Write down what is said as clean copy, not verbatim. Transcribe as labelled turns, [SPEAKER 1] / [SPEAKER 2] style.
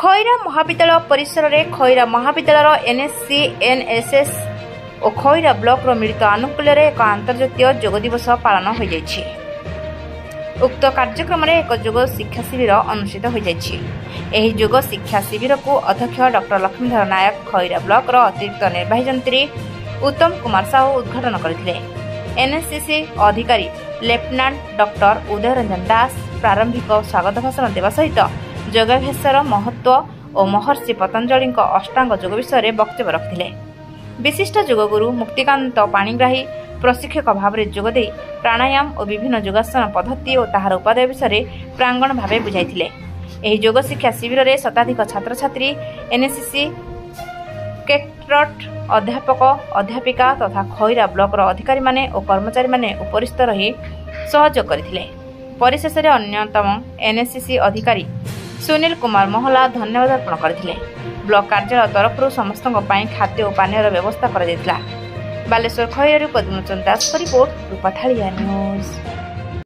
[SPEAKER 1] ଖଇରା ମହାବିଦ୍ୟାଳୟ ପରିସରରେ ଖଇରା ମହାବିଦ୍ୟାଳୟର ଏନ୍ଏସ୍ସି ଏନ୍ଏସ୍ଏସ୍ ଓ ଖଇରା ବ୍ଲକର ମିଳିତ ଆନୁକୂଲ୍ୟରେ ଏକ ଆନ୍ତର୍ଜାତୀୟ ଯୋଗ ଦିବସ ପାଳନ ହୋଇଯାଇଛି। ଉକ୍ତ କାର୍ଯ୍ୟକ୍ରମରେ ଏକ ଯୋଗ ଶିକ୍ଷା ଶିବିର ଅନୁଷ୍ଠିତ ହୋଇଯାଇଛି। ଏହି ଯୋଗ ଶିକ୍ଷା ଶିବିରକୁ ଅଧ୍ୟକ୍ଷ ଡକ୍ଟର ଲକ୍ଷ୍ମୀଧର ନାୟକ, ଖଇରା ବ୍ଲକର ଅତିରିକ୍ତ ନିର୍ବାହୀ ଯନ୍ତ୍ରୀ ଉତ୍ତମ କୁମାର ସାହୁ ଉଦ୍ଘାଟନ କରିଥିଲେ। ଏନ୍ଏସ୍ସିସି ଅଧିକାରୀ ଲେଫ୍ଟନାଣ୍ଟ ଡକ୍ଟର ଉଦୟ ରଞ୍ଜନ ଦାସ ପ୍ରାରମ୍ଭିକ ସ୍ୱାଗତ ଭାଷଣ ଦେବା ସହିତ ଯୋଗାଭ୍ୟାସର ମହତ୍ତ୍ୱ ଓ ମହର୍ଷି ପତଞ୍ଜଳିଙ୍କ ଅଷ୍ଟାଙ୍ଗ ଯୋଗ ବିଷୟରେ ବକ୍ତବ୍ୟ ରଖିଥିଲେ। ବିଶିଷ୍ଟ ଯୋଗଗୁରୁ ମୁକ୍ତିକାନ୍ତ ପାଣିଗ୍ରାହୀ ପ୍ରଶିକ୍ଷକ ଭାବରେ ଯୋଗଦେଇ ପ୍ରାଣାୟାମ ଓ ବିଭିନ୍ନ ଯୋଗାସନ ପଦ୍ଧତି ଓ ତାହାର ଉପାଦେୟ ବିଷୟରେ ପ୍ରାଙ୍ଗଣ ଭାବେ ବୁଝାଇଥିଲେ। ଏହି ଯୋଗ ଶିକ୍ଷା ଶିବିରରେ ଶତାଧିକ ଛାତ୍ରଛାତ୍ରୀ, ଏନ୍ଏସ୍ସିସି କେଡେଟ୍, ଅଧ୍ୟାପକ ଅଧ୍ୟାପିକା ତଥା ଖଇରା ବ୍ଲକର ଅଧିକାରୀମାନେ ଓ କର୍ମଚାରୀମାନେ ଉପସ୍ଥିତ ରହି ସହଯୋଗ କରିଥିଲେ। ପରିଶେଷରେ ଅନ୍ୟତମ ଏନ୍ଏସ୍ସିସି ଅଧିକାରୀ ସୁନୀଲ କୁମାର ମହଲା ଧନ୍ୟବାଦ ଅର୍ପଣ କରିଥିଲେ। ବ୍ଲକ କାର୍ଯ୍ୟାଳୟ ତରଫରୁ ସମସ୍ତଙ୍କ ପାଇଁ ଖାଦ୍ୟ ଓ ପାନୀୟର ବ୍ୟବସ୍ଥା କରାଯାଇଥିଲା। ବାଲେଶ୍ୱର ଖଇରାରୁ ପଦ୍ମଚନ୍ଦ୍ର ଦାସଙ୍କ ରିପୋର୍ଟ, ରୂପାଥାଳିଆ ନ୍ୟୁଜ୍।